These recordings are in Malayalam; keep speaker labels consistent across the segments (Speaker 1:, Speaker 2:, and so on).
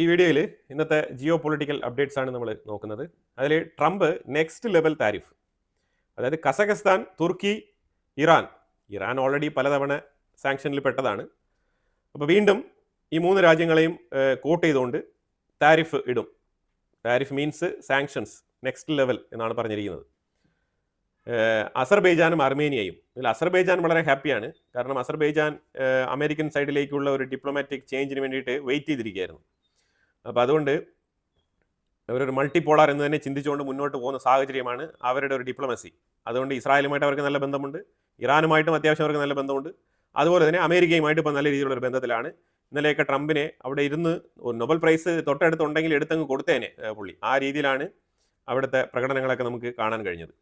Speaker 1: ഈ വീഡിയോയിൽ ഇന്നത്തെ ജിയോ പൊളിറ്റിക്കൽ അപ്ഡേറ്റ്സ് ആണ് നമ്മൾ നോക്കുന്നത്. അതിൽ ട്രംപ് നെക്സ്റ്റ് ലെവൽ താരിഫ്, അതായത് കസഖസ്ഥാൻ, തുർക്കി, ഇറാൻ ഓൾറെഡി പലതവണ സാങ്ഷനിൽ പെട്ടതാണ്. അപ്പോൾ വീണ്ടും ഈ മൂന്ന് രാജ്യങ്ങളെയും കോട്ട് ചെയ്തുകൊണ്ട് താരിഫ് ഇടും. Tariff means sanctions next level എന്നാണ് പറഞ്ഞിരിക്കുന്നത്. അസർബൈജാനും അർമേനിയയും. ഇതിൽ അസർബൈജാൻ വളരെ ഹാപ്പിയാണ്. കാരണം അസർബൈജാൻ അമേരിക്കൻ സൈഡിലേക്കുള്ള ഒരു ഡിപ്ലോമാറ്റിക് ചേഞ്ചിന് വേണ്ടിയിട്ട് വെയിറ്റ് ചെയ്തിരിക്കുകയായിരുന്നു. അപ്പോൾ അതുകൊണ്ട് അവരൊരു മൾട്ടിപോളാർ എന്ന് തന്നെ ചിന്തിച്ചുകൊണ്ട് മുന്നോട്ട് പോകുന്ന സാഹചര്യമാണ് അവരുടെ ഒരു ഡിപ്ലോമസി. അതുകൊണ്ട് ഇസ്രായേലുമായിട്ട് അവർക്ക് നല്ല ബന്ധമുണ്ട്, ഇറാനുമായിട്ടും അത്യാവശ്യം അവർക്ക് നല്ല ബന്ധമുണ്ട്, അതുപോലെ തന്നെ അമേരിക്കയുമായിട്ട് ഇപ്പോൾ നല്ല രീതിയിലുള്ളൊരു ബന്ധത്തിലാണ്. ഇന്നലെയൊക്കെ ട്രംപിനെ അവിടെ ഇരുന്ന് നൊബൽ പ്രൈസ് തൊട്ടടുത്തുണ്ടെങ്കിൽ എടുത്തങ്ങ് കൊടുത്തേനെ പുള്ളി. ആ രീതിയിലാണ് അവിടുത്തെ പ്രകടനങ്ങളൊക്കെ നമുക്ക് കാണാൻ കഴിഞ്ഞത്.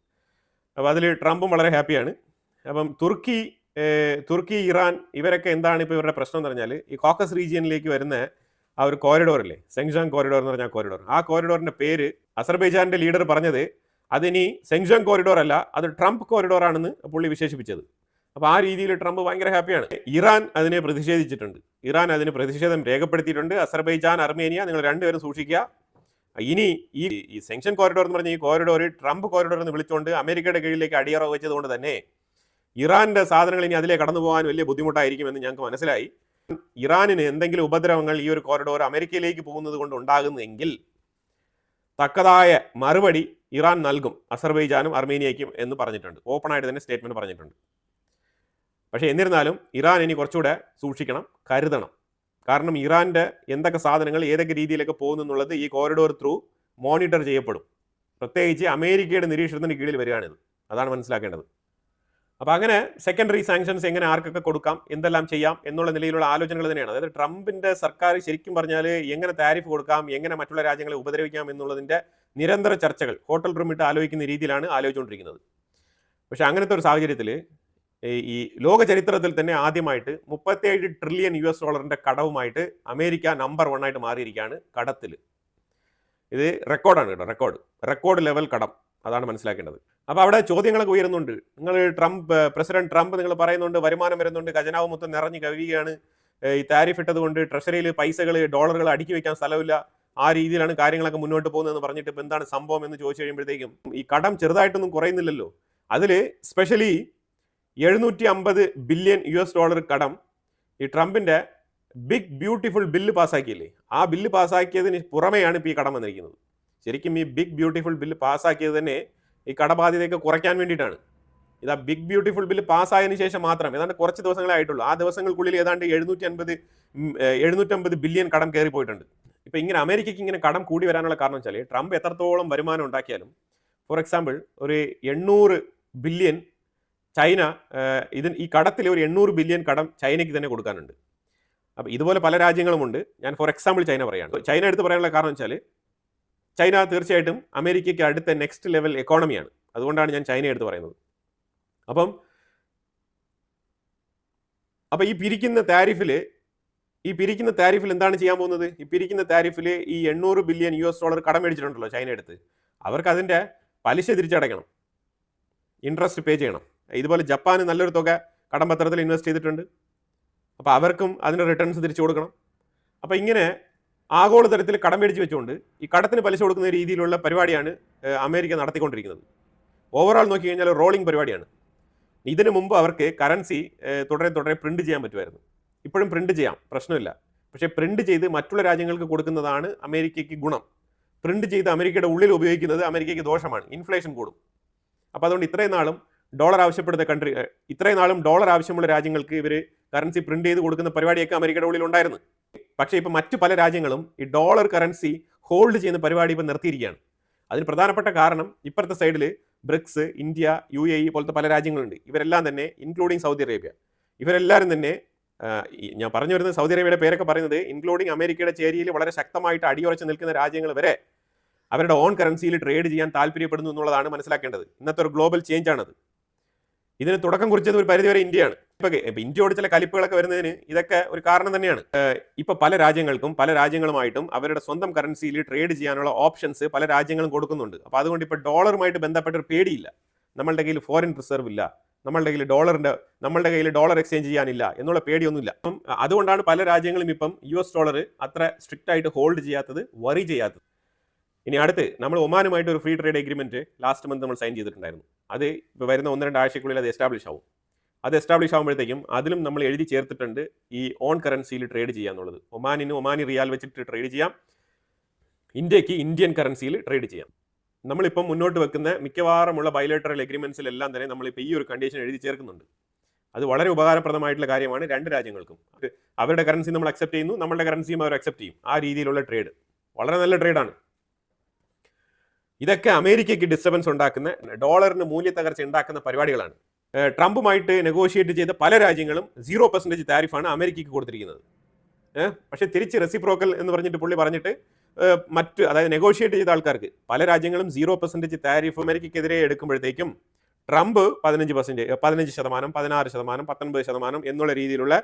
Speaker 1: അപ്പോൾ അതിൽ ട്രംപും വളരെ ഹാപ്പിയാണ്. അപ്പം തുർക്കി, ഇറാൻ ഇവരൊക്കെ എന്താണ് ഇപ്പോൾ ഇവരുടെ പ്രശ്നം എന്ന് പറഞ്ഞാൽ, ഈ കോക്കസ് റീജിയനിലേക്ക് വരുന്ന ആ ഒരു കോറിഡോറില്ലേ, സെങ്ഷാങ് കോറിഡോർ എന്ന് പറഞ്ഞാൽ കോറിഡോർ, ആ കോറിഡോറിന്റെ പേര് അസർബൈജാന്റെ ലീഡർ പറഞ്ഞത് അതിനി സെങ്ഷാങ് കോറിഡോർ അല്ല, അത് ട്രംപ് കോറിഡോർ ആണെന്ന് പുള്ളി വിശേഷിപ്പിച്ചത്. അപ്പോൾ ആ രീതിയിൽ ട്രംപ് ഭയങ്കര ഹാപ്പിയാണ്. ഇറാൻ അതിനെ പ്രതിഷേധിച്ചിട്ടുണ്ട്, ഇറാൻ അതിന് പ്രതിഷേധം രേഖപ്പെടുത്തിയിട്ടുണ്ട്. അസർബൈജാൻ, അർമേനിയ, നിങ്ങൾ രണ്ടുപേരും സൂക്ഷിക്കുക. ഇനി ഈ സെങ്ഷൻ കോറിഡോർ എന്ന് പറഞ്ഞ ഈ കോറിഡോർ ട്രംപ് കോറിഡോർ എന്ന് വിളിച്ചുകൊണ്ട് അമേരിക്കയുടെ കീഴിലേക്ക് അടിയറവ് വെച്ചതുകൊണ്ട് തന്നെ ഇറാന്റെ സാധനങ്ങൾ ഇനി അതിലെ കടന്നു പോകാൻ വലിയ ബുദ്ധിമുട്ടായിരിക്കുമെന്ന് ഞങ്ങൾക്ക് മനസ്സിലായി. ഇറാനിന് എന്തെങ്കിലും ഉപദ്രവങ്ങൾ ഈ ഒരു കോറിഡോർ അമേരിക്കയിലേക്ക് പോകുന്നത് കൊണ്ട് ഉണ്ടാകുന്നെങ്കിൽ തക്കതായ മറുപടി ഇറാൻ നൽകും അസർബൈജാനും അർമേനിയയ്ക്കും എന്ന് പറഞ്ഞിട്ടുണ്ട്. ഓപ്പണായിട്ട് തന്നെ സ്റ്റേറ്റ്മെന്റ് പറഞ്ഞിട്ടുണ്ട്. പക്ഷേ എന്നിരുന്നാലും ഇറാൻ ഇനി കുറച്ചുകൂടെ സൂക്ഷിക്കണം, കരുതണം. കാരണം ഇറാന്റെ എന്തൊക്കെ സാധനങ്ങൾ ഏതൊക്കെ രീതിയിലൊക്കെ പോകുന്നു എന്നുള്ളത് ഈ കോറിഡോർ ത്രൂ മോണിറ്റർ ചെയ്യപ്പെടും. പ്രത്യേകിച്ച് അമേരിക്കയുടെ നിരീക്ഷണത്തിന് കീഴിൽ വരികയാണിത്. അതാണ് മനസ്സിലാക്കേണ്ടത്. അപ്പോൾ അങ്ങനെ സെക്കൻഡറി സാങ്ഷൻസ് എങ്ങനെ ആർക്കൊക്കെ കൊടുക്കാം, എന്തെല്ലാം ചെയ്യാം എന്നുള്ള നിലയിലുള്ള ആലോചനകൾ തന്നെയാണ്. അതായത് ട്രംപിന്റെ സർക്കാർ ശരിക്കും പറഞ്ഞാൽ എങ്ങനെ താരിഫ് കൊടുക്കാം, എങ്ങനെ മറ്റുള്ള രാജ്യങ്ങളെ ഉപദ്രവിക്കാം എന്നുള്ളതിന്റെ നിരന്തര ചർച്ചകൾ ഹോട്ടൽ റൂം ഇട്ട് ആലോചിക്കുന്ന രീതിയിലാണ് ആലോചിച്ചുകൊണ്ടിരിക്കുന്നത്. പക്ഷെ അങ്ങനത്തെ ഒരു സാഹചര്യത്തിൽ ഈ ലോക ചരിത്രത്തിൽ തന്നെ ആദ്യമായിട്ട് 37 ട്രില്യൺ US$ കടവുമായിട്ട് അമേരിക്ക നമ്പർ 1 ആയിട്ട് മാറിയിരിക്കുകയാണ് കടത്തിൽ. ഇത് റെക്കോർഡാണ് കേട്ടോ, റെക്കോർഡ് ലെവൽ കടം. അതാണ് മനസ്സിലാക്കേണ്ടത്. അപ്പോൾ അവിടെ ചോദ്യങ്ങളൊക്കെ ഉയരുന്നുണ്ട്. പ്രസിഡന്റ് ട്രംപ് നിങ്ങൾ പറയുന്നുണ്ട് വരുമാനം വരുന്നുണ്ട്, ഖജനാവ് മൊത്തം നിറഞ്ഞു കവിയുകയാണ്, ഈ താരിഫ് ഇട്ടത് കൊണ്ട് ട്രഷറിയിൽ പൈസകൾ, ഡോളറുകൾ അടുക്കി വെക്കാൻ സ്ഥലമില്ല, ആ രീതിയിലാണ് കാര്യങ്ങളൊക്കെ മുന്നോട്ട് പോകുന്നതെന്ന് പറഞ്ഞിട്ട് ഇപ്പോൾ എന്താണ് സംഭവം എന്ന് ചോദിച്ചു കഴിയുമ്പോഴത്തേക്കും ഈ കടം ചെറുതായിട്ടൊന്നും കുറയുന്നില്ലല്ലോ. അതിൽ സ്പെഷ്യലി 750 ബില്യൺ US$ കടം ഈ ട്രംപിന്റെ ബിഗ് ബ്യൂട്ടിഫുൾ ബില്ല് പാസ്സാക്കിയില്ലേ, ആ ബില്ല് പാസ്സാക്കിയതിന് പുറമെയാണ് ഇപ്പോൾ ഈ കടം വന്നിരിക്കുന്നത്. ശരിക്കും ഈ ബിഗ് ബ്യൂട്ടിഫുൾ ബില്ല് പാസ്സാക്കിയത് തന്നെ ഈ കടബാധ്യതയൊക്കെ കുറയ്ക്കാൻ വേണ്ടിയിട്ടാണ്. ഇത് ആ ബിഗ് ബ്യൂട്ടിഫുൾ ബില്ല് പാസ്സായതിനു ശേഷം മാത്രം ഏതാണ്ട് കുറച്ച് ദിവസങ്ങളെ ആയിട്ടുള്ളൂ. ആ ദിവസങ്ങൾക്കുള്ളിൽ ഏതാണ്ട് 750 ബില്യൺ കടം കയറി പോയിട്ടുണ്ട്. ഇപ്പം ഇങ്ങനെ അമേരിക്കയ്ക്ക് ഇങ്ങനെ കടം കൂടി വരാനുള്ള കാരണം വെച്ചാൽ ട്രംപ് എത്രത്തോളം വരുമാനം ഉണ്ടാക്കിയാലും, ഫോർ എക്സാമ്പിൾ ഒരു 800 ബില്യൺ ചൈന ഈ കടത്തിൽ ഒരു 800 ബില്യൺ കടം ചൈനയ്ക്ക് തന്നെ കൊടുക്കാനുണ്ട്. അപ്പോൾ ഇതുപോലെ പല രാജ്യങ്ങളുമുണ്ട്. ഞാൻ ഫോർ എക്സാമ്പിൾ ചൈന പറയാണ്. ചൈന എടുത്ത് പറയാനുള്ള കാരണം വെച്ചാൽ ചൈന തീർച്ചയായിട്ടും അമേരിക്കയ്ക്ക് അടുത്ത നെക്സ്റ്റ് ലെവൽ എക്കോണമിയാണ്. അതുകൊണ്ടാണ് ഞാൻ ചൈന എടുത്ത് പറയുന്നത്. അപ്പം ഈ പിരിക്കുന്ന താരിഫിൽ എന്താണ് ചെയ്യാൻ പോകുന്നത്? ഈ പിരിക്കുന്ന താരിഫിൽ ഈ 800 ബില്യൺ US$ കടം മേടിച്ചിട്ടുണ്ടല്ലോ ചൈന എടുത്ത്, അവർക്ക് അതിൻ്റെ പലിശ തിരിച്ചടയ്ക്കണം, ഇൻട്രസ്റ്റ് പേ ചെയ്യണം. ഇതുപോലെ ജപ്പാന് നല്ലൊരു തുക കടംപത്രത്തിൽ ഇൻവെസ്റ്റ് ചെയ്തിട്ടുണ്ട്. അപ്പോൾ അവർക്കും അതിൻ്റെ റിട്ടേൺസ് തിരിച്ചു കൊടുക്കണം. അപ്പോൾ ഇങ്ങനെ ആഗോളതലത്തിൽ കടം മേടിച്ച് വെച്ചുകൊണ്ട് ഈ കടത്തിന് പലിശ കൊടുക്കുന്ന രീതിയിലുള്ള പരിപാടിയാണ് അമേരിക്ക നടത്തിക്കൊണ്ടിരിക്കുന്നത്. ഓവറോൾ നോക്കി കഴിഞ്ഞാൽ റോളിംഗ് പരിപാടിയാണ്. ഇതിനു മുമ്പ് അവർക്ക് കറൻസി തുടരെ പ്രിന്റ് ചെയ്യാൻ പറ്റുമായിരുന്നു. ഇപ്പോഴും പ്രിന്റ് ചെയ്യാം, പ്രശ്നമില്ല. പക്ഷേ പ്രിന്റ് ചെയ്ത് മറ്റുള്ള രാജ്യങ്ങൾക്ക് കൊടുക്കുന്നതാണ് അമേരിക്കയ്ക്ക് ഗുണം. പ്രിന്റ് ചെയ്ത് അമേരിക്കയുടെ ഉള്ളിൽ ഉപയോഗിക്കുന്നത് അമേരിക്കയ്ക്ക് ദോഷമാണ്, ഇൻഫ്ലേഷൻ കൂടും. അപ്പോൾ അതുകൊണ്ട് ഇത്രയും നാളും ഡോളർ ആവശ്യമുള്ള രാജ്യങ്ങൾക്ക് ഇവർ കറൻസി പ്രിന്റ് ചെയ്ത് കൊടുക്കുന്ന പരിപാടിയൊക്കെ അമേരിക്കയുടെ ഉള്ളിൽ ഉണ്ടായിരുന്നു. പക്ഷേ ഇപ്പോൾ മറ്റു പല രാജ്യങ്ങളും ഈ ഡോളർ കറൻസി ഹോൾഡ് ചെയ്യുന്ന പരിപാടി ഇപ്പോൾ നിർത്തിയിരിക്കുകയാണ്. അതിന് പ്രധാനപ്പെട്ട കാരണം ഇപ്പുറത്തെ സൈഡിൽ ബ്രിക്സ്, ഇന്ത്യ, UAE പോലത്തെ പല രാജ്യങ്ങളുണ്ട്. ഇവരെല്ലാം തന്നെ ഇൻക്ലൂഡിങ് സൗദി അറേബ്യ, ഇവരെല്ലാവരും തന്നെ ഞാൻ പറഞ്ഞു വരുന്നത് സൗദി അറേബ്യയുടെ പേരൊക്കെ പറയുന്നത് ഇൻക്ലൂഡിങ് അമേരിക്കയുടെ ചേരിയിൽ വളരെ ശക്തമായിട്ട് അടിയുറച്ച് നിൽക്കുന്ന രാജ്യങ്ങൾ വരെ അവരുടെ ഓൺ കറൻസിയിൽ ട്രേഡ് ചെയ്യാൻ താല്പര്യപ്പെടുന്നു എന്നുള്ളതാണ് മനസ്സിലാക്കേണ്ടത്. ഇന്നത്തെ ഒരു ഗ്ലോബൽ ചേഞ്ച് ആണത്. ഇതിന് തുടക്കം കുറിച്ചത് ഒരു പരിധിവരെ ഇന്ത്യയാണ്. ഇപ്പൊ ഇന്ത്യയോട് ചില കലിപ്പുകളൊക്കെ വരുന്നതിന് ഇതൊക്കെ ഒരു കാരണം തന്നെയാണ്. ഇപ്പൊ പല രാജ്യങ്ങളുമായിട്ടും അവരുടെ സ്വന്തം കറൻസിയിൽ ട്രേഡ് ചെയ്യാനുള്ള ഓപ്ഷൻസ് പല രാജ്യങ്ങളും കൊടുക്കുന്നുണ്ട്. അപ്പോൾ അതുകൊണ്ട് ഇപ്പോൾ ഡോളറുമായിട്ട് ബന്ധപ്പെട്ട ഒരു പേടിയില്ല. നമ്മളുടെ കയ്യിൽ ഫോറിൻ റിസർവ് ഇല്ല, നമ്മളുടെ കയ്യിൽ ഡോളർ എക്സ്ചേഞ്ച് ചെയ്യാനില്ല എന്നുള്ള പേടിയൊന്നുമില്ല. അപ്പം അതുകൊണ്ടാണ് പല രാജ്യങ്ങളും ഇപ്പം US ഡോളർ അത്ര സ്ട്രിക്റ്റ് ആയിട്ട് ഹോൾഡ് ചെയ്യാത്തത്, വറി ചെയ്യാത്തത്. ഇനി അടുത്ത് നമ്മൾ ഒമാനുമായിട്ട് ഒരു free trade agreement last month നമ്മൾ സൈൻ ചെയ്തിട്ടുണ്ടായിരുന്നു. അത് ഇപ്പോൾ വരുന്ന 1-2 ആഴ്ചക്കുള്ളിൽ അത് എസ്റ്റാബ്ലിഷ് ആവും. അത് എസ്റ്റാബ്ലിഷ് ആകുമ്പോഴത്തേക്കും അതിലും നമ്മൾ എഴുതി ചേർത്തിട്ടുണ്ട് ഈ ഓൺ കറൻസിയിൽ ട്രേഡ് ചെയ്യാന്നുള്ളത്. ഒമാനി റിയാൽ വെച്ചിട്ട് ട്രേഡ് ചെയ്യാം, ഇന്ത്യക്ക് ഇന്ത്യൻ കറൻസിയിൽ ട്രേഡ് ചെയ്യാം. നമ്മളിപ്പം മുന്നോട്ട് വെക്കുന്ന മിക്കവാറുമുള്ള ബൈലേറ്ററൽ എഗ്രിമെന്റ്സിലെല്ലാം തന്നെ നമ്മളിപ്പോൾ ഈ ഒരു കണ്ടീഷൻ എഴുതി ചേർക്കുന്നുണ്ട്. അത് വളരെ ഉപകാരപ്രദമായിട്ടുള്ള കാര്യമാണ് രണ്ട് രാജ്യങ്ങൾക്കും. അവരുടെ കറൻസി നമ്മൾ അക്സെപ്റ്റ് ചെയ്യുന്നു, നമ്മളുടെ കറൻസിയും അവർ അക്സെപ്റ്റ് ചെയ്യും. ആ രീതിയിലുള്ള ട്രേഡ് വളരെ നല്ല ട്രേഡാണ്. ഇതൊക്കെ അമേരിക്കയ്ക്ക് ഡിസ്റ്റർബൻസ് ഉണ്ടാക്കുന്ന, ഡോളറിന് മൂല്യത്തകർച്ച ഉണ്ടാക്കുന്ന പരിപാടികളാണ്. ട്രംപുമായിട്ട് നെഗോഷിയേറ്റ് ചെയ്ത പല രാജ്യങ്ങളും 0% താരിഫാണ് അമേരിക്കയ്ക്ക് കൊടുത്തിരിക്കുന്നത്. പക്ഷെ തിരിച്ച് റെസിപ്രോക്കൽ എന്ന് പറഞ്ഞിട്ട് പുള്ളി പറഞ്ഞിട്ട് അതായത് നെഗോഷിയേറ്റ് ചെയ്ത ആൾക്കാർക്ക് പല രാജ്യങ്ങളും 0% താരിഫ് അമേരിക്കയ്ക്കെതിരെ എടുക്കുമ്പോഴത്തേക്കും ട്രംപ് 15%, 16%, 16%, 19% എന്നുള്ള രീതിയിലുള്ള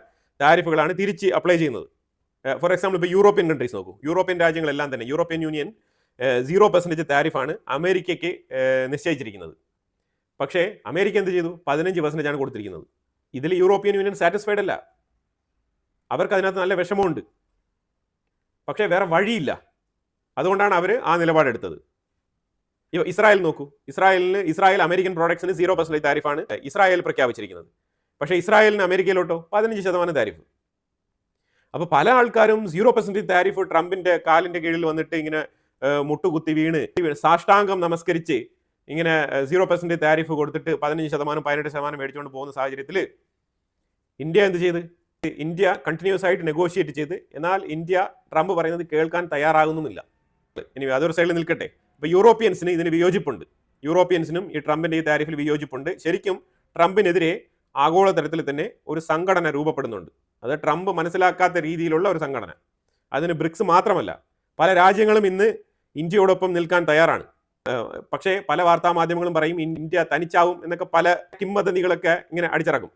Speaker 1: താരിഫുകളാണ് തിരിച്ച് അപ്ലൈ ചെയ്യുന്നത്. ഫോർ എക്സാമ്പിൾ ഇപ്പോൾ യൂറോപ്യൻ കൺട്രീസ് നോക്കൂ. യൂറോപ്യൻ രാജ്യങ്ങളെല്ലാം തന്നെ, യൂറോപ്യൻ യൂണിയൻ 0% താരിഫാണ് അമേരിക്കയ്ക്ക് നിശ്ചയിച്ചിരിക്കുന്നത്. പക്ഷേ അമേരിക്ക എന്ത് ചെയ്തു? 15% ആണ് കൊടുത്തിരിക്കുന്നത്. ഇതിൽ യൂറോപ്യൻ യൂണിയൻ സാറ്റിസ്ഫൈഡ് അല്ല, അവർക്ക് അതിനകത്ത് നല്ല വിഷമമുണ്ട്. പക്ഷേ വേറെ വഴിയില്ല, അതുകൊണ്ടാണ് അവർ ആ നിലപാടെടുത്തത്. ഇസ്രായേൽ നോക്കൂ. ഇസ്രായേൽ അമേരിക്കൻ പ്രോഡക്ട്സിന് 0% താരിഫാണ് ഇസ്രായേൽ പ്രഖ്യാപിച്ചിരിക്കുന്നത്. പക്ഷേ ഇസ്രായേലിന് അമേരിക്കയിലോട്ടോ 15% താരിഫ്. അപ്പോൾ പല ആൾക്കാരും 0% താരിഫ് ട്രംപിന്റെ കാലിന്റെ കീഴിൽ വന്നിട്ട് ഇങ്ങനെ മുട്ടുകുത്തി വീണ് സാഷ്ടാംഗം നമസ്കരിച്ച് ഇങ്ങനെ 0% താരിഫ് കൊടുത്തിട്ട് 15%, 18% മേടിച്ചുകൊണ്ട് പോകുന്ന സാഹചര്യത്തിൽ ഇന്ത്യ എന്ത് ചെയ്ത്? ഇന്ത്യ കണ്ടിന്യൂസ് ആയിട്ട് നെഗോഷിയേറ്റ് ചെയ്ത്, എന്നാൽ ഇന്ത്യ ട്രംപ് പറയുന്നത് കേൾക്കാൻ തയ്യാറാകുന്നുമില്ല. ഇനി അതൊരു സൈഡിൽ നിൽക്കട്ടെ. ഇപ്പോൾ യൂറോപ്യൻസിന് ഇതിന് വിയോജിപ്പുണ്ട്. യൂറോപ്യൻസിനും ഈ ട്രംപിന്റെ ഈ താരിഫിൽ വിയോജിപ്പുണ്ട്. ശരിക്കും ട്രംപിനെതിരെ ആഗോളതലത്തിൽ തന്നെ ഒരു സംഘടന രൂപപ്പെടുന്നുണ്ട്. അത് ട്രംപ് മനസ്സിലാക്കാത്ത രീതിയിലുള്ള ഒരു സംഘടന. അതിന് ബ്രിക്സ് മാത്രമല്ല, പല രാജ്യങ്ങളും ഇന്ന് ഇന്ത്യയോടൊപ്പം നിൽക്കാൻ തയ്യാറാണ്. പക്ഷേ പല വാർത്താ മാധ്യമങ്ങളും പറയും ഇന്ത്യ തനിച്ചാവും എന്നൊക്കെ, പല കിംവദന്തികളൊക്കെ ഇങ്ങനെ അടിച്ചിറക്കും.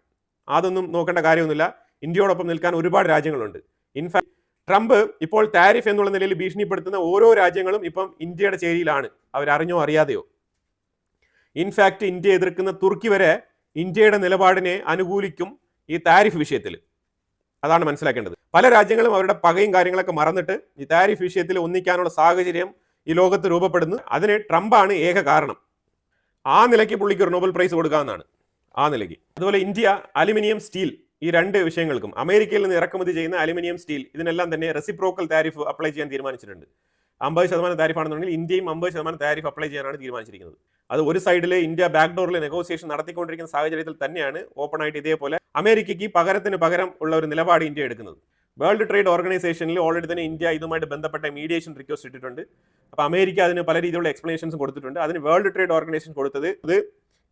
Speaker 1: അതൊന്നും നോക്കേണ്ട കാര്യമൊന്നുമില്ല. ഇന്ത്യയോടൊപ്പം നിൽക്കാൻ ഒരുപാട് രാജ്യങ്ങളുണ്ട്. ഇൻഫാക്ട് ട്രംപ് ഇപ്പോൾ താരിഫ് എന്നുള്ള നിലയിൽ ഭീഷണിപ്പെടുത്തുന്ന ഓരോ രാജ്യങ്ങളും ഇപ്പം ഇന്ത്യയുടെ ചേരിയിലാണ്, അവരറിഞ്ഞോ അറിയാതെയോ. ഇൻഫാക്ട് ഇന്ത്യ എതിർക്കുന്ന തുർക്കി വരെ ഇന്ത്യയുടെ നിലപാടിനെ അനുകൂലിക്കും ഈ താരിഫ് വിഷയത്തിൽ. അതാണ് മനസ്സിലാക്കേണ്ടത്. പല രാജ്യങ്ങളും അവരുടെ പകയും കാര്യങ്ങളൊക്കെ മറന്നിട്ട് ഈ താരിഫ് വിഷയത്തിൽ ഒന്നിക്കാനുള്ള സാഹചര്യം ഈ ലോകത്ത് രൂപപ്പെടുന്നു. അതിന് ട്രംപാണ് ഏക കാരണം. ആ നിലയ്ക്ക് പുള്ളിക്ക് ഒരു നോബൽ പ്രൈസ് കൊടുക്കാവുന്നതാണ്, ആ നിലയ്ക്ക്. അതുപോലെ ഇന്ത്യ അലുമിനിയം, സ്റ്റീൽ, ഈ രണ്ട് വിഷയങ്ങൾക്കും അമേരിക്കയിൽ നിന്ന് ഇറക്കുമതി ചെയ്യുന്ന അലുമിനിയം, സ്റ്റീൽ, ഇതിനെല്ലാം തന്നെ റെസിപ്രോക്കൽ താരിഫ് അപ്ലൈ ചെയ്യാൻ തീരുമാനിച്ചിട്ടുണ്ട്. 50% താരിഫാണെന്നുണ്ടെങ്കിൽ ഇന്ത്യയും 50% താരിഫ് അപ്ലൈ ചെയ്യാനാണ് തീരുമാനിച്ചിരിക്കുന്നത്. അത് ഒരു സൈഡിൽ ഇന്ത്യ ബാക്ക്ഡോറിൽ നെഗോസിയേഷൻ നടത്തിക്കൊണ്ടിരിക്കുന്ന സാഹചര്യത്തിൽ തന്നെയാണ് ഓപ്പൺ ആയിട്ട് ഇതേപോലെ അമേരിക്കയ്ക്ക് പകരം ഉള്ള ഒരു നിലപാട് ഇന്ത്യ എടുക്കുന്നത്. വേൾഡ് ട്രേഡ് ഓർഗനൈസേഷനിൽ ഓൾറെഡി തന്നെ ഇന്ത്യ ഇതുമായിട്ട് ബന്ധപ്പെട്ട മീഡിയേഷൻ റിക്വസ്റ്റ് ഇട്ടിട്ടുണ്ട്. അപ്പോൾ അമേരിക്ക അതിന് പല രീതിയിലുള്ള എക്സ്പ്ലനേഷൻസ് കൊടുത്തിട്ടുണ്ട്. അതിന് വേൾഡ് ട്രേഡ് ഓർഗനൈസേഷൻ കൊടുത്തത് ഇത്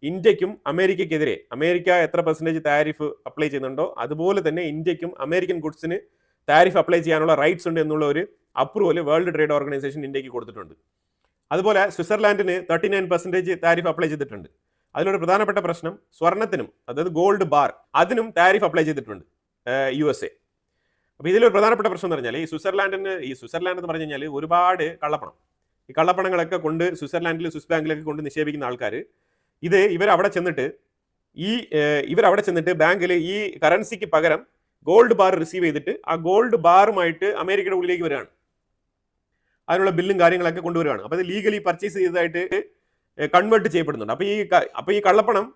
Speaker 1: ഇന്ത്യക്കും അമേരിക്കയ്ക്കെതിരെ അമേരിക്ക എത്ര % താരിഫ് അപ്ലൈ ചെയ്യുന്നുണ്ടോ അതുപോലെ തന്നെ ഇന്ത്യക്കും അമേരിക്കൻ ഗുഡ്സിന് താരിഫ് അപ്ലൈ ചെയ്യാനുള്ള റൈറ്റ്സ് ഉണ്ട് എന്നുള്ള ഒരു അപ്രൂവൽ വേൾഡ് ട്രേഡ് ഓർഗനൈസേഷൻ ഇന്ത്യക്ക് കൊടുത്തിട്ടുണ്ട്. അതുപോലെ സ്വിറ്റ്സർലാൻഡിന് 39% താരിഫ് അപ്ലൈ ചെയ്തിട്ടുണ്ട്. അതിലൊരു പ്രധാനപ്പെട്ട പ്രശ്നം സ്വർണ്ണത്തിനും, അതായത് ഗോൾഡ് ബാർ, അതിനും താരിഫ് അപ്ലൈ ചെയ്തിട്ടുണ്ട് USA. അപ്പോൾ ഇതിലൊരു പ്രധാനപ്പെട്ട പ്രശ്നം എന്ന് പറഞ്ഞാൽ ഈ സ്വിറ്റ്സർലാൻഡ് എന്ന് പറഞ്ഞു കഴിഞ്ഞാൽ ഒരുപാട് കള്ളപ്പണം, ഈ കള്ളപ്പണങ്ങളൊക്കെ കൊണ്ട് സ്വിറ്റ്സർലാൻഡിൽ സ്വിസ് ബാങ്കിലൊക്കെ കൊണ്ട് നിക്ഷേപിക്കുന്ന ആൾക്കാർ ഇവരവിടെ ചെന്നിട്ട് ബാങ്കിൽ ഈ കറൻസിക്ക് പകരം ഗോൾഡ് ബാർ റിസീവ് ചെയ്തിട്ട് ആ ഗോൾഡ് ബാറുമായിട്ട് അമേരിക്കയുടെ ഉള്ളിലേക്ക് വരികയാണ്. അതിനുള്ള ബില്ലും കാര്യങ്ങളൊക്കെ കൊണ്ടുവരികയാണ്. അപ്പോൾ അത് ലീഗലി പർച്ചേസ് ചെയ്തതായിട്ട് കൺവേർട്ട് ചെയ്യപ്പെടുന്നുണ്ട്. അപ്പോൾ ഈ കള്ളപ്പണം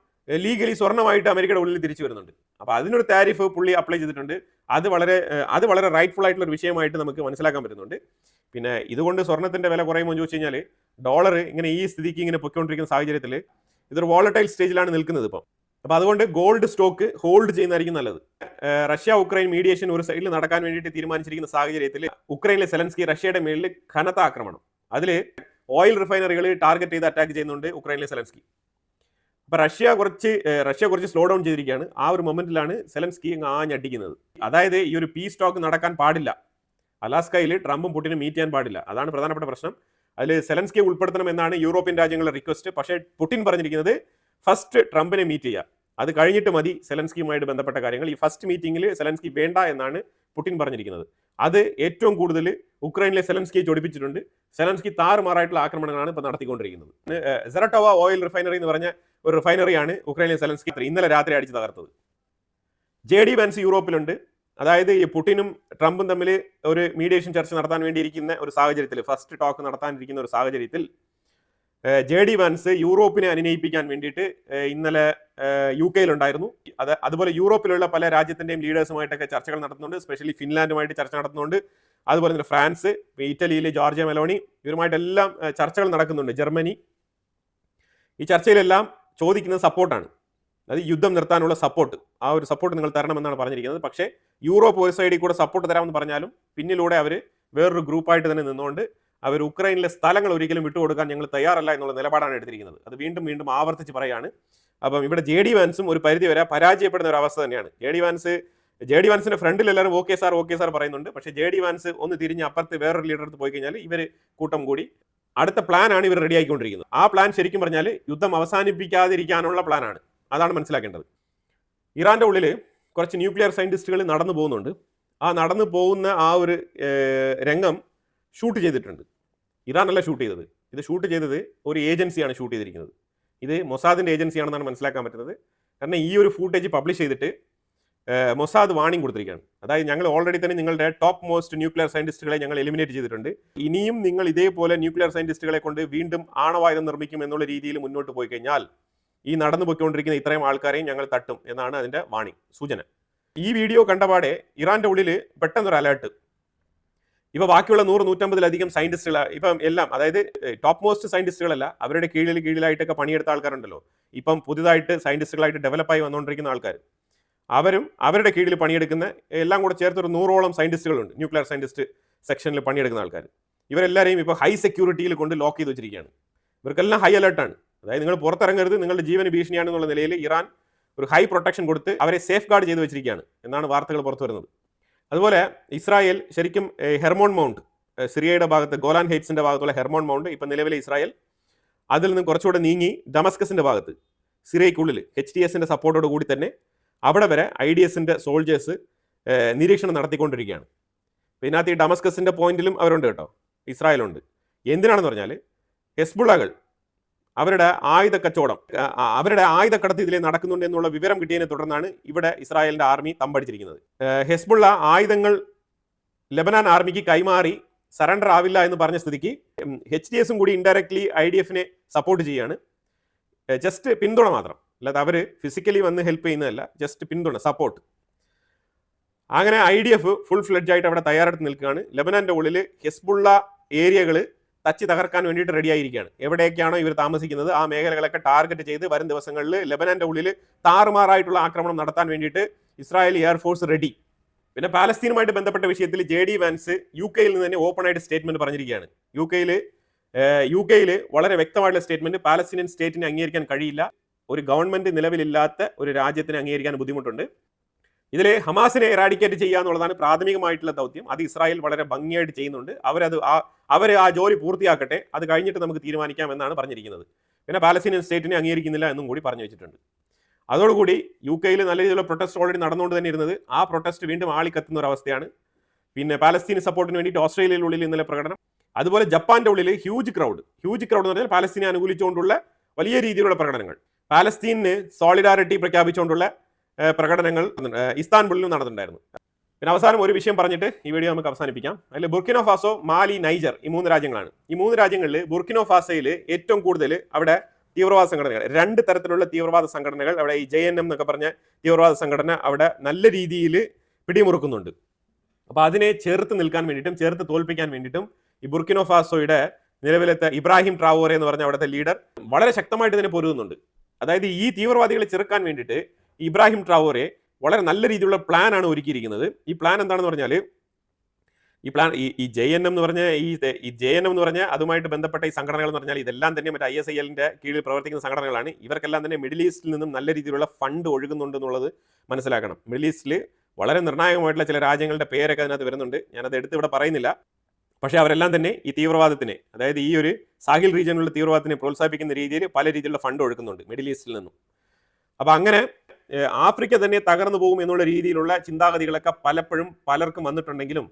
Speaker 1: ലീഗലി സ്വർണ്ണമായിട്ട് അമേരിക്കയുടെ ഉള്ളിൽ തിരിച്ചു വരുന്നുണ്ട്. അപ്പോൾ അതിനൊരു താരിഫ് പുള്ളി അപ്ലൈ ചെയ്തിട്ടുണ്ട്. അത് വളരെ റൈറ്റ്ഫുൾ ആയിട്ടുള്ള ഒരു വിഷയമായിട്ട് നമുക്ക് മനസ്സിലാക്കാൻ പറ്റുന്നുണ്ട്. പിന്നെ ഇതുകൊണ്ട് സ്വർണ്ണത്തിന്റെ വില കുറയുമ്പോൾ ചോദിച്ചു കഴിഞ്ഞാൽ ഡോളർ ഇങ്ങനെ ഈ സ്ഥിതിക്ക് ഇങ്ങനെ പൊയ്ക്കൊണ്ടിരിക്കുന്ന സാഹചര്യത്തിൽ ഇതൊരു വോളറ്റൈൽ സ്റ്റേജിലാണ് നിൽക്കുന്നത് ഇപ്പം. അപ്പോൾ അതുകൊണ്ട് ഗോൾഡ് സ്റ്റോക്ക് ഹോൾഡ് ചെയ്യുന്നതായിരിക്കും നല്ലത്. റഷ്യ ഉക്രൈൻ മീഡിയേഷൻ ഒരു സൈഡിൽ നടക്കാൻ വേണ്ടിയിട്ട് തീരുമാനിച്ചിരിക്കുന്ന സാഹചര്യത്തിൽ ഉക്രൈനിലെ സെലൻസ്കി റഷ്യയുടെ മേലിൽ കനത്ത ആക്രമണം, അതിൽ ഓയിൽ റിഫൈനറികൾ ടാർഗറ്റ് ചെയ്ത് അറ്റാക്ക് ചെയ്യുന്നുണ്ട് ഉക്രൈനിലെ സെലൻസ്കി. അപ്പോൾ റഷ്യ കുറച്ച് സ്ലോ ഡൗൺ ചെയ്തിരിക്കുകയാണ്. ആ ഒരു മൊമെന്റിലാണ് സെലൻസ്കി ആഞ്ഞടിക്കുന്നത്. അതായത് ഈ ഒരു പീസ് ടോക്ക് നടക്കാൻ പാടില്ല, അലാസ്കയിൽ ട്രംപും പുടിനും മീറ്റ് ചെയ്യാൻ പാടില്ല. അതാണ് പ്രധാനപ്പെട്ട പ്രശ്നം. അതിൽ സെലൻസ്കിയെ ഉൾപ്പെടുത്തണം എന്നാണ് യൂറോപ്യൻ രാജ്യങ്ങളുടെ റിക്വസ്റ്റ്. പക്ഷേ പുടിൻ പറഞ്ഞിരിക്കുന്നത് ഫസ്റ്റ് ട്രംപിനെ മീറ്റ് ചെയ്യുക, അത് കഴിഞ്ഞിട്ട് മതി സെലൻസ്കിയുമായിട്ട് ബന്ധപ്പെട്ട കാര്യങ്ങൾ. ഈ ഫസ്റ്റ് മീറ്റിംഗിൽ സെലൻസ്കി വേണ്ട എന്നാണ് പുടിൻ പറഞ്ഞിരിക്കുന്നത്. അത് ഏറ്റവും കൂടുതൽ ഉക്രൈനിലെ സെലൻസ്കിയെ ചൊടിപ്പിച്ചിട്ടുണ്ട്. സെലൻസ്കി താറുമാറായിട്ടുള്ള ആക്രമണങ്ങളാണ് ഇപ്പോൾ നടത്തിക്കൊണ്ടിരിക്കുന്നത്. സെറട്ടോവ ഓയിൽ റിഫൈനറി എന്ന് പറഞ്ഞ ഒരു റിഫൈനറിയാണ് ഉക്രൈനിലെ സെലൻസ്കി ഇന്നലെ രാത്രി അടിച്ചു തകർത്തത്. JD വാൻസ് യൂറോപ്പിലുണ്ട്. അതായത് ഈ പുടിനും ട്രംപും തമ്മിൽ ഒരു മീഡിയേഷൻ ചർച്ച നടത്താൻ വേണ്ടിയിരിക്കുന്ന ഒരു സാഹചര്യത്തിൽ, ഫസ്റ്റ് ടോക്ക് നടത്താനിരിക്കുന്ന ഒരു സാഹചര്യത്തിൽ JD വാൻസ് യൂറോപ്പിനെ അനുനയിപ്പിക്കാൻ വേണ്ടിയിട്ട് ഇന്നലെ UK-യിലുണ്ടായിരുന്നു. അതുപോലെ യൂറോപ്പിലുള്ള പല രാജ്യത്തിന്റെയും ലീഡേഴ്സുമായിട്ടൊക്കെ ചർച്ചകൾ നടത്തുന്നുണ്ട്. സ്പെഷ്യലി ഫിൻലാൻഡുമായിട്ട് ചർച്ച നടത്തുന്നുണ്ട്. അതുപോലെ തന്നെ ഫ്രാൻസ്, ഇറ്റലിയിൽ ജോർജിയ മെലോണി, ഇവരുമായിട്ടെല്ലാം ചർച്ചകൾ നടക്കുന്നുണ്ട്. ജർമ്മനി. ഈ ചർച്ചയിലെല്ലാം ചോദിക്കുന്നത് സപ്പോർട്ടാണ്. അത് യുദ്ധം നിർത്താനുള്ള സപ്പോർട്ട്. ആ ഒരു സപ്പോർട്ട് നിങ്ങൾ തരണമെന്നാണ് പറഞ്ഞിരിക്കുന്നത്. പക്ഷേ യൂറോപ്പ് ഒരു സൈഡിൽ കൂടെ സപ്പോർട്ട് തരാമെന്ന് പറഞ്ഞാലും പിന്നിലൂടെ അവർ വേറൊരു ഗ്രൂപ്പായിട്ട് തന്നെ നിന്നുകൊണ്ട് അവർ ഉക്രൈനിലെ സ്ഥലങ്ങൾ ഒരിക്കലും വിട്ടുകൊടുക്കാൻ ഞങ്ങൾ തയ്യാറല്ല എന്നുള്ള നിലപാടാണ് എടുത്തിരിക്കുന്നത്. അത് വീണ്ടും വീണ്ടും ആവർത്തിച്ച് പറയാണ്. അപ്പം ഇവിടെ JD വാൻസും ഒരു പരിധി വരെ പരാജയപ്പെടുന്ന ഒരു അവസ്ഥ തന്നെയാണ്. JD വാൻസിന്റെ ഫ്രണ്ടിൽ എല്ലാവരും ഓക്കെ സാർ പറയുന്നുണ്ട്. പക്ഷേ JD വാൻസ് ഒന്ന് തിരിഞ്ഞ് അപ്പുറത്ത് വേറൊരു ലീഡർ അടുത്ത് പോയി കഴിഞ്ഞാൽ ഇവർ കൂട്ടം കൂടി അടുത്ത പ്ലാനാണ് ഇവർ റെഡി ആയിക്കൊണ്ടിരിക്കുന്നത്. ആ പ്ലാൻ ശരിക്കും പറഞ്ഞാൽ യുദ്ധം അവസാനിപ്പിക്കാതിരിക്കാനുള്ള പ്ലാനാണ്. അതാണ് മനസ്സിലാക്കേണ്ടത്. ഇറാന്റെ ഉള്ളിൽ കുറച്ച് ന്യൂക്ലിയർ സയന്റിസ്റ്റുകൾ നടന്നു പോകുന്നുണ്ട്. ആ നടന്നു പോകുന്ന ആ ഒരു രംഗം ഷൂട്ട് ചെയ്തിട്ടുണ്ട്. ഇറാനല്ല ഷൂട്ട് ചെയ്തത്. ഇത് ഷൂട്ട് ചെയ്തത് ഒരു ഏജൻസിയാണ് ഷൂട്ട് ചെയ്തിരിക്കുന്നത്. ഇത് മൊസാദിന്റെ ഏജൻസിയാണെന്നാണ് മനസ്സിലാക്കാൻ പറ്റുന്നത്. കാരണം ഈ ഒരു ഫൂട്ടേജ് പബ്ലിഷ് ചെയ്തിട്ട് മൊസാദ് വാണിംഗ് കൊടുത്തിരിക്കുകയാണ്. അതായത് ഞങ്ങൾ ഓൾറെഡി തന്നെ നിങ്ങളുടെ ടോപ്പ് മോസ്റ്റ് ന്യൂക്ലിയർ സയന്റിസ്റ്റുകളെ ഞങ്ങൾ എലിമിനേറ്റ് ചെയ്തിട്ടുണ്ട്. ഇനിയും നിങ്ങൾ ഇതേപോലെ ന്യൂക്ലിയർ സയന്റിസ്റ്റുകളെ കൊണ്ട് വീണ്ടും ആണവായുധം നിർമ്മിക്കും എന്നുള്ള രീതിയിൽ മുന്നോട്ട് പോയി കഴിഞ്ഞാൽ ഈ നടന്നു പോയിക്കൊണ്ടിരിക്കുന്ന ഇത്രയും ആൾക്കാരെയും ഞങ്ങൾ തട്ടും എന്നാണ് അതിന്റെ സൂചന. ഈ വീഡിയോ കണ്ടപാടെ ഇറാന്റെ ഉള്ളിൽ പെട്ടെന്നൊരു അലേർട്ട്. ഇപ്പൊ ബാക്കിയുള്ള 100-150-ലധികം സയന്റിസ്റ്റുകൾ ഇപ്പം എല്ലാം, അതായത് ടോപ്പ് മോസ്റ്റ് സയന്റിസ്റ്റുകളല്ല, അവരുടെ കീഴിലായിട്ടൊക്കെ പണിയെടുത്ത ആൾക്കാരുണ്ടല്ലോ, ഇപ്പം പുതുതായിട്ട് സയന്റിസ്റ്റുകളായിട്ട് ഡെവലപ്പായി വന്നുകൊണ്ടിരിക്കുന്ന ആൾക്കാർ, അവരും അവരുടെ കീഴിൽ പണിയെടുക്കുന്ന എല്ലാം കൂടെ ചേർത്തൊരു 100ഓളം സയന്റിസ്റ്റുകളുണ്ട്. ന്യൂക്ലിയർ സയന്റിസ്റ്റ് സെക്ഷനിൽ പണിയെടുക്കുന്ന ആൾക്കാർ. ഇവരെല്ലാവരെയും ഇപ്പോൾ ഹൈ സെക്യൂരിറ്റിയിൽ കൊണ്ട് ലോക്ക് ചെയ്ത് വെച്ചിരിക്കുകയാണ്. ഇവർക്കെല്ലാം ഹൈ അലേർട്ടാണ്. അതായത് നിങ്ങൾ പുറത്തിറങ്ങരുത്, നിങ്ങളുടെ ജീവന് ഭീഷണിയാണെന്നുള്ള നിലയിൽ ഇറാൻ ഒരു ഹൈ പ്രൊട്ടക്ഷൻ കൊടുത്ത് അവരെ സേഫ് ഗാർഡ് ചെയ്ത് വെച്ചിരിക്കുകയാണ് എന്നാണ് വാർത്തകൾ പുറത്തു വരുന്നത്. അതുപോലെ ഇസ്രായേൽ ശരിക്കും ഹെർമോൺ മൗണ്ട്, സിറിയയുടെ ഭാഗത്ത് ഗോലാൻ ഹെയ്റ്റ്സിന്റെ ഭാഗത്തുള്ള ഹെർമോൺ മൗണ്ട് ഇപ്പം നിലവിലെ ഇസ്രായേൽ അതിൽ നിന്ന് കുറച്ചുകൂടെ നീങ്ങി ഡമസ്കസിന്റെ ഭാഗത്ത് സിറിയയ്ക്കുള്ളിൽ HTSന്റെ സപ്പോർട്ടോട് കൂടി തന്നെ അവിടെ വരെ IDSന്റെ സോൾജേഴ്സ് നിരീക്ഷണം നടത്തിക്കൊണ്ടിരിക്കുകയാണ്. ഇതിനകത്ത് ഈ ഡമസ്കസിന്റെ പോയിന്റിലും അവരുണ്ട് കേട്ടോ, ഇസ്രായേലുണ്ട്. എന്തിനാണെന്ന് പറഞ്ഞാൽ ഹെസ്ബുള്ളകൾ അവരുടെ ആയുധ കച്ചവടം, അവരുടെ ആയുധക്കടത്ത് ഇതിൽ നടക്കുന്നുണ്ട് എന്നുള്ള വിവരം കിട്ടിയതിനെ തുടർന്നാണ് ഇവിടെ ഇസ്രായേലിന്റെ ആർമി തമ്പടിച്ചിരിക്കുന്നത്. ഹെസ്ബുള്ള ആയുധങ്ങൾ ലെബനാൻ ആർമിക്ക് കൈമാറി സറണ്ടർ ആവില്ല എന്ന് പറഞ്ഞ സ്ഥിതിക്ക് HTSും കൂടി ഇൻഡയറക്ട്ലി IDFനെ സപ്പോർട്ട് ചെയ്യാണ്. ജസ്റ്റ് പിന്തുണ മാത്രം, അല്ലാതെ അവർ ഫിസിക്കലി വന്ന് ഹെൽപ്പ് ചെയ്യുന്നതല്ല, ജസ്റ്റ് പിന്തുണ, സപ്പോർട്ട്. അങ്ങനെ IDF ഫുൾ ഫ്ലെഡ്ജ് ആയിട്ട് അവിടെ തയ്യാറെടുത്ത് നിൽക്കുകയാണ്. ലെബനാന്റെ ഉള്ളിൽ ഹെസ്ബുള്ള ഏരിയകൾ തച്ച് തകർക്കാൻ വേണ്ടിയിട്ട് റെഡി ആയിരിക്കുകയാണ്. എവിടെയൊക്കെയാണോ ഇവർ താമസിക്കുന്നത് ആ മേഖലകളൊക്കെ ടാർഗറ്റ് ചെയ്ത് വരും ദിവസങ്ങളിൽ ലെബനാന്റെ ഉള്ളിൽ താറുമാറായിട്ടുള്ള ആക്രമണം നടത്താൻ വേണ്ടിയിട്ട് ഇസ്രായേൽ എയർഫോഴ്സ് റെഡി. പിന്നെ പാലസ്തീനുമായിട്ട് ബന്ധപ്പെട്ട വിഷയത്തിൽ JD വാൻസ് UK-യിൽ നിന്ന് തന്നെ ഓപ്പൺ ആയിട്ട് സ്റ്റേറ്റ്മെന്റ് പറഞ്ഞിരിക്കുകയാണ്. UK-യിൽ വളരെ വ്യക്തമായിട്ടുള്ള സ്റ്റേറ്റ്മെന്റ്, പാലസ്തീനിയൻ സ്റ്റേറ്റിനെ അംഗീകരിക്കാൻ കഴിയില്ല, ഒരു ഗവൺമെന്റ് നിലവിലില്ലാത്ത ഒരു രാജ്യത്തിനെ അംഗീകരിക്കാൻ ബുദ്ധിമുട്ടുണ്ട്. ഇതിൽ ഹമാസിനെ എറാഡിക്കേറ്റ് ചെയ്യുക എന്നുള്ളതാണ് പ്രാഥമികമായിട്ടുള്ള ദൗത്യം. അത് ഇസ്രായേൽ വളരെ ഭംഗിയായിട്ട് ചെയ്യുന്നുണ്ട്. അവർ ആ ജോലി പൂർത്തിയാക്കട്ടെ, അത് കഴിഞ്ഞിട്ട് നമുക്ക് തീരുമാനിക്കാം എന്നാണ് പറഞ്ഞിരിക്കുന്നത്. പിന്നെ പാലസ്തീനിയൻ സ്റ്റേറ്റിനെ അംഗീകരിക്കുന്നില്ല എന്നും കൂടി പറഞ്ഞു വെച്ചിട്ടുണ്ട്. അതോടുകൂടി UK-യിൽ നല്ല രീതിയിലുള്ള പ്രൊട്ടസ്റ്റ് ഓൾറെഡി നടന്നുകൊണ്ട് തന്നെ ഇരുന്നത്, ആ പ്രൊട്ടസ്റ്റ് വീണ്ടും ആളിക്കത്തുന്ന ഒരു അവസ്ഥയാണ്. പിന്നെ പാലസ്തീന് സപ്പോർട്ടിന് വേണ്ടിയിട്ട് ഓസ്ട്രേലിയയിലുള്ളിൽ ഇന്നലെ പ്രകടനം. അതുപോലെ ജപ്പാന്റെ ഉള്ളിൽ ഹ്യൂജ് ക്രൗഡ് എന്ന് പറഞ്ഞാൽ പാലസ്തീനെ അനുകൂലിച്ചുകൊണ്ടുള്ള വലിയ രീതിയിലുള്ള പ്രകടനങ്ങൾ, പാലസ്തീനിന് സോളിഡാരിറ്റി പ്രഖ്യാപിച്ചുകൊണ്ടുള്ള പ്രകടനങ്ങൾ ഇസ്താൻബുളിലും നടന്നിട്ടുണ്ടായിരുന്നു. പിന്നെ അവസാനം ഒരു വിഷയം പറഞ്ഞിട്ട് ഈ വീഡിയോ നമുക്ക് അവസാനിപ്പിക്കാം. അതിൽ ബുർക്കിനോ ഫാസോ, മാലി, നൈജർ ഈ 3 രാജ്യങ്ങളാണ്. ഈ 3 രാജ്യങ്ങളിൽ ബുർക്കിനോ ഫാസോയിൽ ഏറ്റവും കൂടുതൽ അവിടെ തീവ്രവാദ സംഘടനകൾ, 2 തരത്തിലുള്ള തീവ്രവാദ സംഘടനകൾ, അവിടെ ഈ JNM എന്നൊക്കെ പറഞ്ഞ തീവ്രവാദ സംഘടന അവിടെ നല്ല രീതിയിൽ പിടിമുറുക്കുന്നുണ്ട്. അപ്പോൾ അതിനെ ചേർത്ത് നിൽക്കാൻ വേണ്ടിയിട്ടും ചേർത്ത് തോൽപ്പിക്കാൻ വേണ്ടിയിട്ടും ഈ ബുർക്കിനോ ഫാസോയുടെ നിലവിലത്തെ ഇബ്രാഹിം ട്രാവോറെ എന്ന് പറഞ്ഞ അവിടുത്തെ ലീഡർ വളരെ ശക്തമായിട്ട് തന്നെ പൊരുതുന്നുണ്ട്. അതായത് ഈ തീവ്രവാദികളെ ചെറുക്കാൻ വേണ്ടിയിട്ട് ഇബ്രാഹിം ട്രാവോറെ വളരെ നല്ല രീതിയിലുള്ള പ്ലാൻ ആണ് ഒരുക്കിയിരിക്കുന്നത്. ഈ പ്ലാൻ എന്താണെന്ന് പറഞ്ഞാൽ, ഈ JNM എന്ന് പറഞ്ഞ അതുമായിട്ട് ബന്ധപ്പെട്ട ഈ സംഘടനകൾ എന്ന് പറഞ്ഞാൽ ഇതെല്ലാം തന്നെ മറ്റേ ISILന്റെ കീഴിൽ പ്രവർത്തിക്കുന്ന സംഘടനകളാണ്. ഇവർക്കെല്ലാം തന്നെ മിഡിൽ ഈസ്റ്റിൽ നിന്നും നല്ല രീതിയിലുള്ള ഫണ്ട് ഒഴുകുന്നുണ്ട് എന്നുള്ളത് മനസ്സിലാക്കണം. മിഡിൽ ഈസ്റ്റിൽ വളരെ നിർണായകമായിട്ടുള്ള ചില രാജ്യങ്ങളുടെ പേരൊക്കെ അതിനകത്ത് വരുന്നുണ്ട്. ഞാനത് എടുത്ത് ഇവിടെ പറയുന്നില്ല. പക്ഷേ അവരെല്ലാം തന്നെ ഈ തീവ്രവാദത്തിനെ, അതായത് ഈ ഒരു സാഹിൽ റീജിയനിലുള്ള തീവ്രവാദത്തിനെ പ്രോത്സാഹിപ്പിക്കുന്ന രീതിയിൽ പല രീതിയിലുള്ള ഫണ്ട് ഒഴുക്കുന്നുണ്ട് മിഡിൽ ഈസ്റ്റിൽ നിന്നും. അപ്പോൾ അങ്ങനെ ആഫ്രിക്ക തന്നെ തകർന്നു പോകും എന്നുള്ള രീതിയിലുള്ള ചിന്താഗതികളൊക്കെ പലപ്പോഴും പലർക്കും വന്നിട്ടുണ്ടെങ്കിലും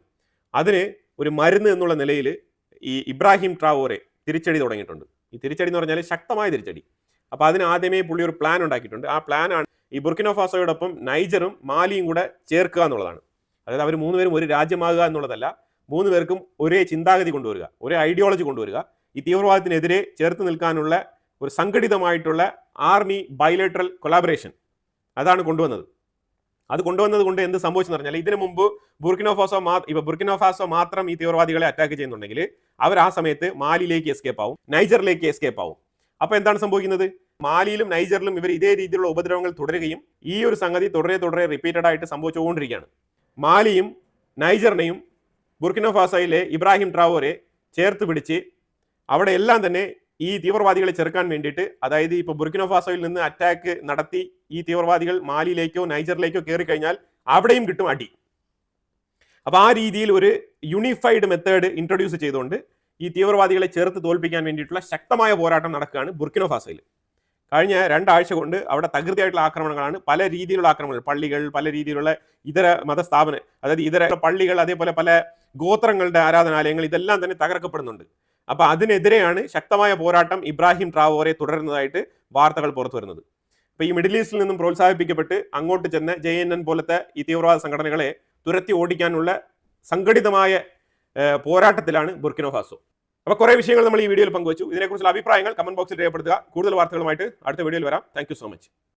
Speaker 1: അതിന് ഒരു മരുന്ന് എന്നുള്ള നിലയിൽ ഈ ഇബ്രാഹിം ട്രാവോറെ തിരിച്ചടി തുടങ്ങിയിട്ടുണ്ട്. ഈ തിരിച്ചടി എന്ന് പറഞ്ഞാൽ ശക്തമായ തിരിച്ചടി. അപ്പോൾ അതിന് ആദ്യമേ പുള്ളി ഒരു പ്ലാൻ ഉണ്ടാക്കിയിട്ടുണ്ട്. ആ പ്ലാനാണ് ഈ ബുർക്കിനോ ഫാസോയോടൊപ്പം നൈജറും മാലിയും കൂടെ ചേർക്കുക എന്നുള്ളതാണ്. അതായത് അവർ 3 പേരും ഒരു രാജ്യമാകുക എന്നുള്ളതല്ല, 3 പേർക്കും ഒരേ ചിന്താഗതി കൊണ്ടുവരിക, ഒരേ ഐഡിയോളജി കൊണ്ടുവരിക, ഈ തീവ്രവാദത്തിനെതിരെ ചേർത്ത് നിൽക്കാനുള്ള ഒരു സംഘടിതമായിട്ടുള്ള ആർമി ബൈലേറ്ററൽ കൊളാബറേഷൻ അതാണ് കൊണ്ടുവന്നത്. അത് കൊണ്ടുവന്നത് കൊണ്ട് എന്ത് സംഭവിച്ചെന്ന് പറഞ്ഞാൽ, ഇതിനു മുമ്പ് ബുർക്കിനോ ഫാസോ മാത്രം ഈ തീവ്രവാദികളെ അറ്റാക്ക് ചെയ്യുന്നുണ്ടെങ്കിൽ അവർ ആ സമയത്ത് മാലിയിലേക്ക് എസ്കേപ്പ് ആവും, നൈജറിലേക്ക് എസ്കേപ്പ് ആവും. അപ്പൊ എന്താണ് സംഭവിക്കുന്നത്? മാലിയിലും നൈജറിലും ഇവർ ഇതേ രീതിയിലുള്ള ഉപദ്രവങ്ങൾ തുടരുകയും ഈ ഒരു സംഗതി തുടരെ റിപ്പീറ്റഡ് ആയിട്ട് സംഭവിച്ചുകൊണ്ടിരിക്കുകയാണ്. മാലിയും നൈജറിനെയും ബുർക്കിനോ ഫാസോയിലെ ഇബ്രാഹിം ട്രാവോറെ ചേർത്ത് പിടിച്ച് അവിടെ എല്ലാം തന്നെ ഈ തീവ്രവാദികളെ ചെറുക്കാൻ വേണ്ടിയിട്ട്, അതായത് ഇപ്പോൾ ബുർക്കിനോ ഫാസോയിൽ നിന്ന് അറ്റാക്ക് നടത്തി ഈ തീവ്രവാദികൾ മാലിയിലേക്കോ നൈജറിലേക്കോ കയറി കഴിഞ്ഞാൽ അവിടെയും കിട്ടും അടി. അപ്പോൾ ആ രീതിയിൽ ഒരു യൂണിഫൈഡ് മെത്തേഡ് ഇൻട്രൊഡ്യൂസ് ചെയ്തുകൊണ്ട് ഈ തീവ്രവാദികളെ ചേർത്ത് തോൽപ്പിക്കാൻ വേണ്ടിയിട്ടുള്ള ശക്തമായ പോരാട്ടം നടക്കുകയാണ് ബുർക്കിനോ ഫാസോയിൽ. കഴിഞ്ഞ 2 ആഴ്ച കൊണ്ട് അവിടെ തകൃതിയായിട്ടുള്ള ആക്രമണങ്ങളാണ്, പല രീതിയിലുള്ള ആക്രമണങ്ങൾ, പള്ളികൾ, പല രീതിയിലുള്ള ഇതര മതസ്ഥാപനം, അതായത് ഇതര പള്ളികൾ, അതേപോലെ പല ഗോത്രങ്ങളുടെ ആരാധനാലയങ്ങൾ, ഇതെല്ലാം തന്നെ തകർക്കപ്പെടുന്നുണ്ട്. അപ്പോൾ അതിനെതിരെയാണ് ശക്തമായ പോരാട്ടം ഇബ്രാഹിം ട്രാവോറെ തുടരുന്നതായിട്ട് വാർത്തകൾ പുറത്തു വരുന്നത്. അപ്പോൾ ഈ മിഡിൽ ഈസ്റ്റിൽ നിന്നും പ്രോത്സാഹിപ്പിക്കപ്പെട്ട് അങ്ങോട്ട് ചെന്ന് JNN പോലത്തെ ഈ തീവ്രവാദ സംഘടനകളെ തുരത്തി ഓടിക്കാനുള്ള സംഘടിതമായ പോരാട്ടത്തിലാണ് ബുർക്കിനോ ഫാസോ. അപ്പോൾ കുറേ വിഷയങ്ങൾ നമ്മൾ ഈ വീഡിയോയിൽ പങ്കുവച്ചു. ഇതിനെക്കുറിച്ചുള്ള അഭിപ്രായങ്ങൾ കമന്റ് ബോക്സിൽ രേഖപ്പെടുത്തുക. കൂടുതൽ വാർത്തകളുമായിട്ട് അടുത്ത വീഡിയോയിൽ വരാം. Thank you so much.